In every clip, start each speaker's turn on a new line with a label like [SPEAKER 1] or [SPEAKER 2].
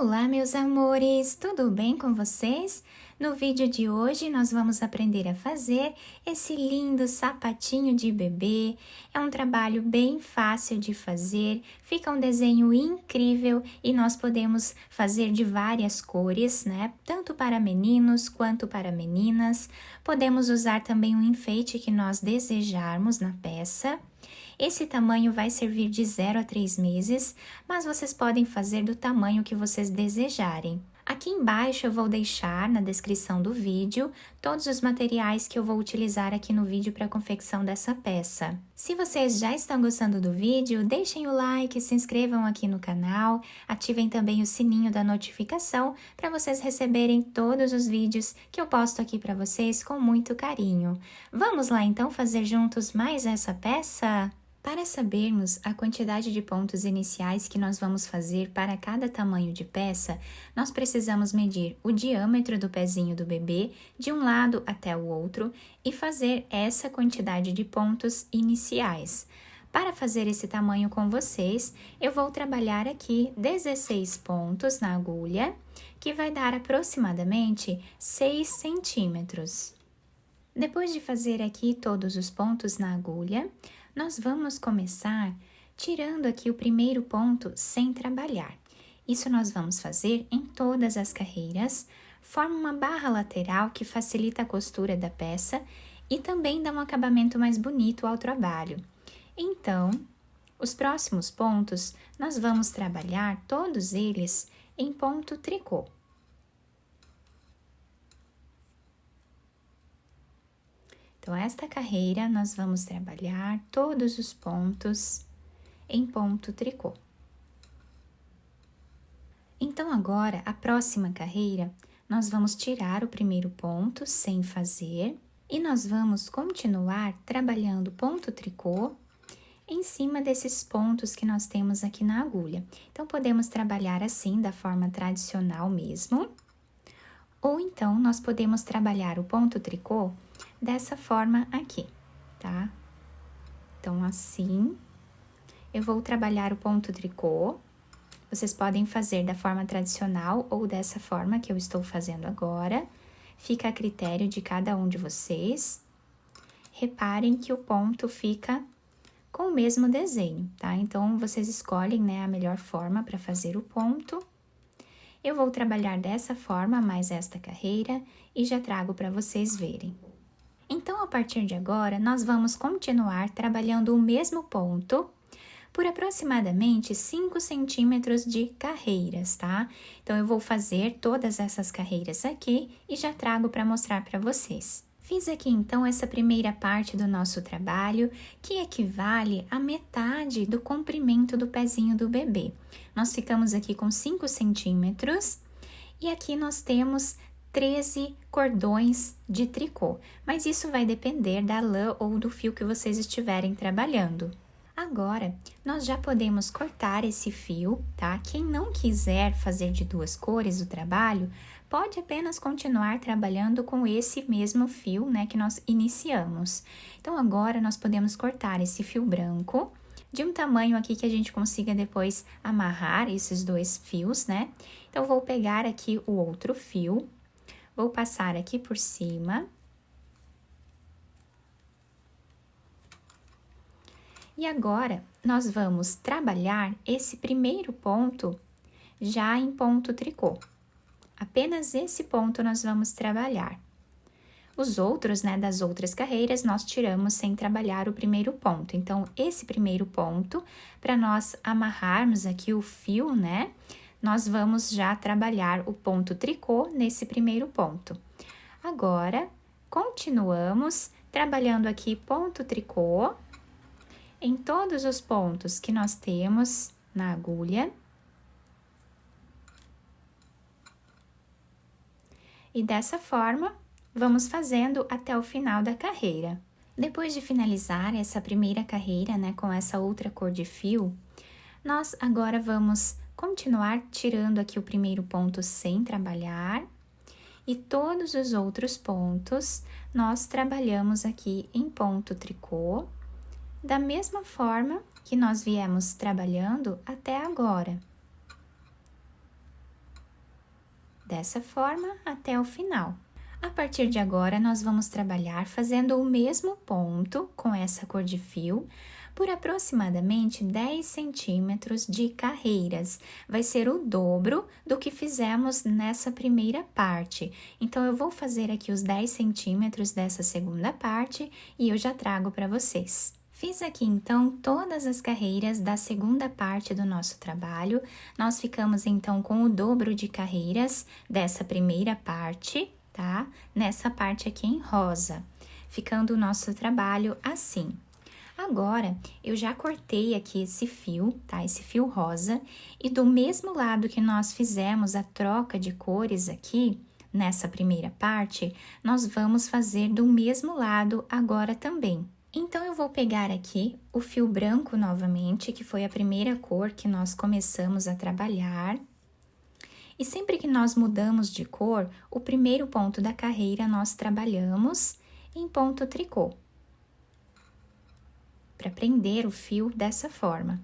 [SPEAKER 1] Olá, meus amores, tudo bem com vocês? No vídeo de hoje nós vamos aprender a fazer esse lindo sapatinho de bebê. É um trabalho bem fácil de fazer, fica um desenho incrível e nós podemos fazer de várias cores, né? Tanto para meninos quanto para meninas. Podemos usar também um enfeite que nós desejarmos na peça. Esse tamanho vai servir de 0 a 3 meses, mas vocês podem fazer do tamanho que vocês desejarem. Aqui embaixo eu vou deixar na descrição do vídeo todos os materiais que eu vou utilizar aqui no vídeo para a confecção dessa peça. Se vocês já estão gostando do vídeo, deixem o like, se inscrevam aqui no canal, ativem também o sininho da notificação para vocês receberem todos os vídeos que eu posto aqui para vocês com muito carinho. Vamos lá então fazer juntos mais essa peça? Para sabermos a quantidade de pontos iniciais que nós vamos fazer para cada tamanho de peça, nós precisamos medir o diâmetro do pezinho do bebê de um lado até o outro e fazer essa quantidade de pontos iniciais. Para fazer esse tamanho com vocês, eu vou trabalhar aqui 16 pontos na agulha, que vai dar aproximadamente 6 centímetros. Depois de fazer aqui todos os pontos na agulha, nós vamos começar tirando aqui o primeiro ponto sem trabalhar. Isso nós vamos fazer em todas as carreiras, forma uma barra lateral que facilita a costura da peça e também dá um acabamento mais bonito ao trabalho. Então, os próximos pontos, nós vamos trabalhar todos eles em ponto tricô. Então, esta carreira, nós vamos trabalhar todos os pontos em ponto tricô. Então, agora, a próxima carreira, nós vamos tirar o primeiro ponto sem fazer e nós vamos continuar trabalhando ponto tricô em cima desses pontos que nós temos aqui na agulha. Então, podemos trabalhar assim, da forma tradicional mesmo, ou então, nós podemos trabalhar o ponto tricô dessa forma aqui, tá? Então, assim, eu vou trabalhar o ponto tricô. Vocês podem fazer da forma tradicional ou dessa forma que eu estou fazendo agora. Fica a critério de cada um de vocês. Reparem que o ponto fica com o mesmo desenho, tá? Então, vocês escolhem, né, a melhor forma para fazer o ponto. Eu vou trabalhar dessa forma, mais esta carreira, e já trago para vocês verem. Então, a partir de agora, nós vamos continuar trabalhando o mesmo ponto por aproximadamente 5 centímetros de carreiras, tá? Então, eu vou fazer todas essas carreiras aqui e já trago para mostrar para vocês. Fiz aqui, então, essa primeira parte do nosso trabalho, que equivale à metade do comprimento do pezinho do bebê. Nós ficamos aqui com 5 centímetros e aqui nós temos 13 cordões de tricô, mas isso vai depender da lã ou do fio que vocês estiverem trabalhando. Agora, nós já podemos cortar esse fio, tá? Quem não quiser fazer de duas cores o trabalho, pode apenas continuar trabalhando com esse mesmo fio, né, que nós iniciamos. Então, agora, nós podemos cortar esse fio branco de um tamanho aqui que a gente consiga depois amarrar esses dois fios, né? Então, vou pegar aqui o outro fio, vou passar aqui por cima. E agora, nós vamos trabalhar esse primeiro ponto já em ponto tricô. Apenas esse ponto nós vamos trabalhar. Os outros, né, das outras carreiras, nós tiramos sem trabalhar o primeiro ponto. Então, esse primeiro ponto, para nós amarrarmos aqui o fio, né, nós vamos já trabalhar o ponto tricô nesse primeiro ponto. Agora, continuamos trabalhando aqui ponto tricô em todos os pontos que nós temos na agulha. E dessa forma, vamos fazendo até o final da carreira. Depois de finalizar essa primeira carreira, né, com essa outra cor de fio, nós agora vamos continuar tirando aqui o primeiro ponto sem trabalhar e todos os outros pontos nós trabalhamos aqui em ponto tricô, da mesma forma que nós viemos trabalhando até agora. dessa forma até o final. A partir de agora, nós vamos trabalhar fazendo o mesmo ponto com essa cor de fio por aproximadamente 10 centímetros de carreiras. Vai ser o dobro do que fizemos nessa primeira parte. Então, eu vou fazer aqui os 10 centímetros dessa segunda parte e eu já trago para vocês. Fiz aqui, então, todas as carreiras da segunda parte do nosso trabalho. Nós ficamos, então, com o dobro de carreiras dessa primeira parte, tá? Nessa parte aqui em rosa, ficando o nosso trabalho assim. Agora, eu já cortei aqui esse fio, tá? Esse fio rosa, e do mesmo lado que nós fizemos a troca de cores aqui, nessa primeira parte, nós vamos fazer do mesmo lado agora também. Então, eu vou pegar aqui o fio branco novamente, que foi a primeira cor que nós começamos a trabalhar. E sempre que nós mudamos de cor, o primeiro ponto da carreira nós trabalhamos em ponto tricô, para prender o fio dessa forma.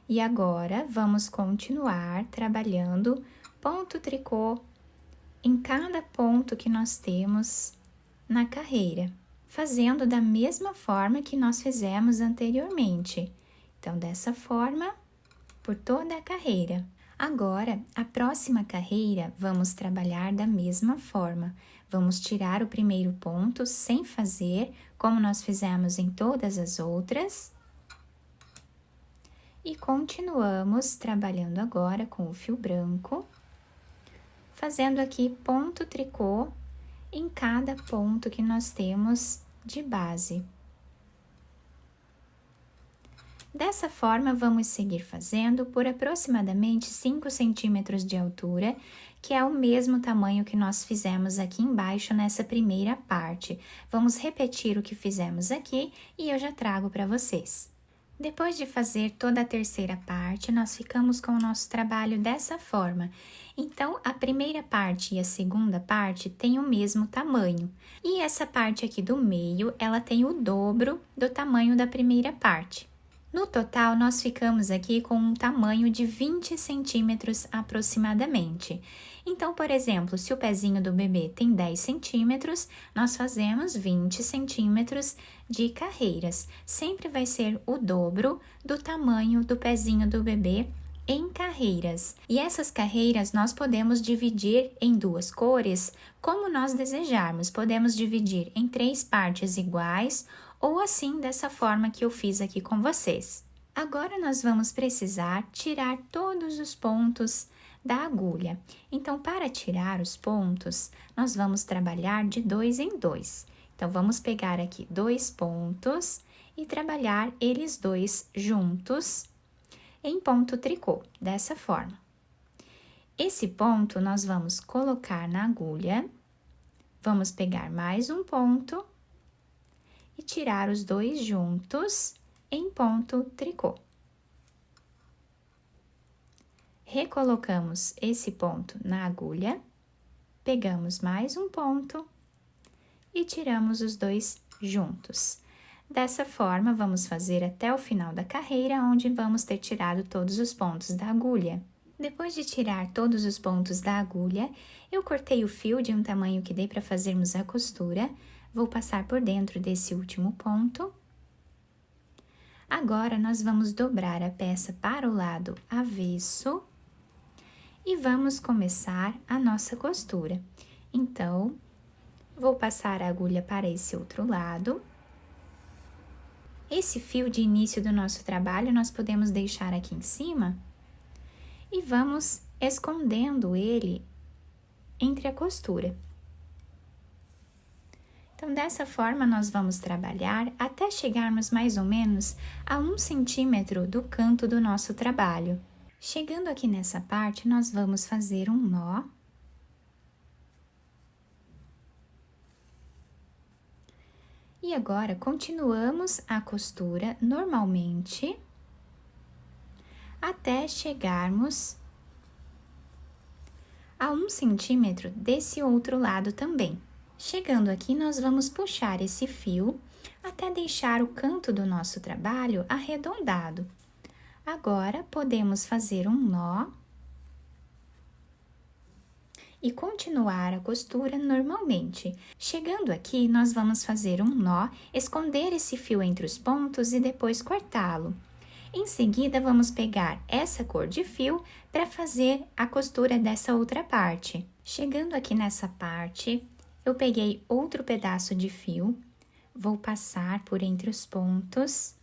[SPEAKER 1] E agora, vamos continuar trabalhando ponto tricô em cada ponto que nós temos na carreira, fazendo da mesma forma que nós fizemos anteriormente. Então, dessa forma, por toda a carreira. Agora, a próxima carreira, vamos trabalhar da mesma forma. Vamos tirar o primeiro ponto sem fazer, como nós fizemos em todas as outras. E continuamos trabalhando agora com o fio branco, fazendo aqui ponto tricô em cada ponto que nós temos de base. Dessa forma, vamos seguir fazendo por aproximadamente 5 centímetros de altura, que é o mesmo tamanho que nós fizemos aqui embaixo nessa primeira parte. Vamos repetir o que fizemos aqui e eu já trago para vocês. Depois de fazer toda a terceira parte, nós ficamos com o nosso trabalho dessa forma. Então, a primeira parte e a segunda parte têm o mesmo tamanho. E essa parte aqui do meio, ela tem o dobro do tamanho da primeira parte. No total, nós ficamos aqui com um tamanho de 20 centímetros aproximadamente. Então, por exemplo, se o pezinho do bebê tem 10 centímetros, nós fazemos 20 centímetros de carreiras. Sempre vai ser o dobro do tamanho do pezinho do bebê em carreiras. E essas carreiras nós podemos dividir em duas cores, como nós desejarmos. Podemos dividir em 3 partes iguais, ou assim, dessa forma que eu fiz aqui com vocês. Agora, nós vamos precisar tirar todos os pontos da agulha. Então, para tirar os pontos, nós vamos trabalhar de 2 em 2. Então, vamos pegar aqui 2 pontos e trabalhar eles dois juntos em ponto tricô, dessa forma. Esse ponto, nós vamos colocar na agulha, vamos pegar mais um ponto e tirar os dois juntos em ponto tricô. Recolocamos esse ponto na agulha, pegamos mais um ponto e tiramos os dois juntos. Dessa forma, vamos fazer até o final da carreira, onde vamos ter tirado todos os pontos da agulha. Depois de tirar todos os pontos da agulha, eu cortei o fio de um tamanho que dê para fazermos a costura. Vou passar por dentro desse último ponto. Agora, nós vamos dobrar a peça para o lado avesso e vamos começar a nossa costura. Então, vou passar a agulha para esse outro lado. Esse fio de início do nosso trabalho, nós podemos deixar aqui em cima e vamos escondendo ele entre a costura. Então, dessa forma, nós vamos trabalhar até chegarmos mais ou menos a 1 centímetro do canto do nosso trabalho. Chegando aqui nessa parte, nós vamos fazer um nó. E agora, continuamos a costura normalmente, até chegarmos a 1 centímetro desse outro lado também. Chegando aqui, nós vamos puxar esse fio até deixar o canto do nosso trabalho arredondado. Agora, podemos fazer um nó e continuar a costura normalmente. Chegando aqui, nós vamos fazer um nó, esconder esse fio entre os pontos e depois cortá-lo. Em seguida, vamos pegar essa cor de fio para fazer a costura dessa outra parte. Chegando aqui nessa parte, eu peguei outro pedaço de fio, vou passar por entre os pontos,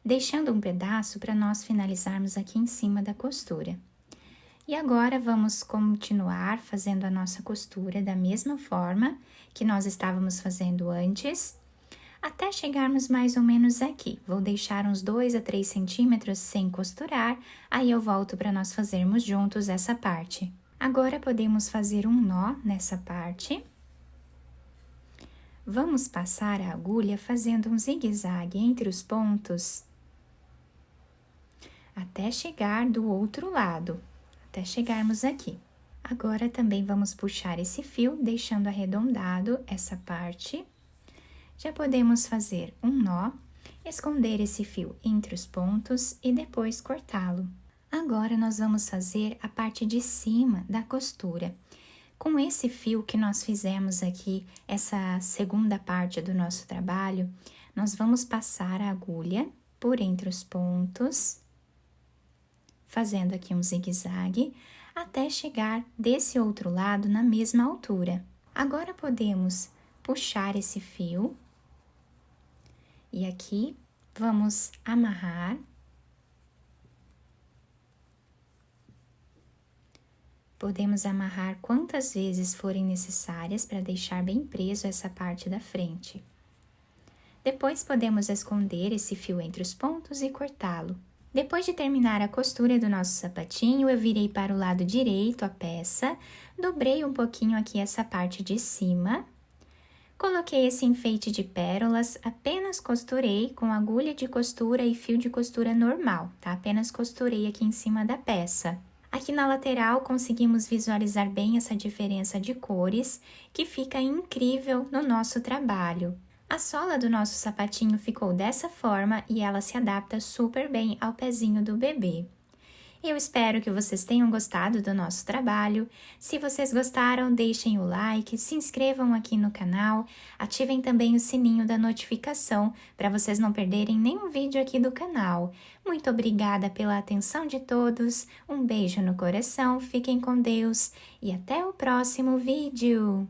[SPEAKER 1] deixando um pedaço para nós finalizarmos aqui em cima da costura. E agora, vamos continuar fazendo a nossa costura da mesma forma que nós estávamos fazendo antes, até chegarmos mais ou menos aqui. Vou deixar uns 2 a 3 centímetros sem costurar, aí eu volto para nós fazermos juntos essa parte. Agora, podemos fazer um nó nessa parte. Vamos passar a agulha fazendo um zigue-zague entre os pontos, até chegar do outro lado. Até chegarmos aqui. Agora, também vamos puxar esse fio, deixando arredondado essa parte. Já podemos fazer um nó, esconder esse fio entre os pontos e depois cortá-lo. Agora, nós vamos fazer a parte de cima da costura. Com esse fio que nós fizemos aqui, essa segunda parte do nosso trabalho, nós vamos passar a agulha por entre os pontos, fazendo aqui um zigue-zague, até chegar desse outro lado na mesma altura. Agora, podemos puxar esse fio e aqui vamos amarrar. Podemos amarrar quantas vezes forem necessárias para deixar bem preso essa parte da frente. Depois, podemos esconder esse fio entre os pontos e cortá-lo. Depois de terminar a costura do nosso sapatinho, eu virei para o lado direito a peça, dobrei um pouquinho aqui essa parte de cima, coloquei esse enfeite de pérolas, apenas costurei com agulha de costura e fio de costura normal, tá? Apenas costurei aqui em cima da peça. Aqui na lateral, conseguimos visualizar bem essa diferença de cores, que fica incrível no nosso trabalho. A sola do nosso sapatinho ficou dessa forma e ela se adapta super bem ao pezinho do bebê. Eu espero que vocês tenham gostado do nosso trabalho. Se vocês gostaram, deixem o like, se inscrevam aqui no canal, ativem também o sininho da notificação para vocês não perderem nenhum vídeo aqui do canal. Muito obrigada pela atenção de todos, um beijo no coração, fiquem com Deus e até o próximo vídeo!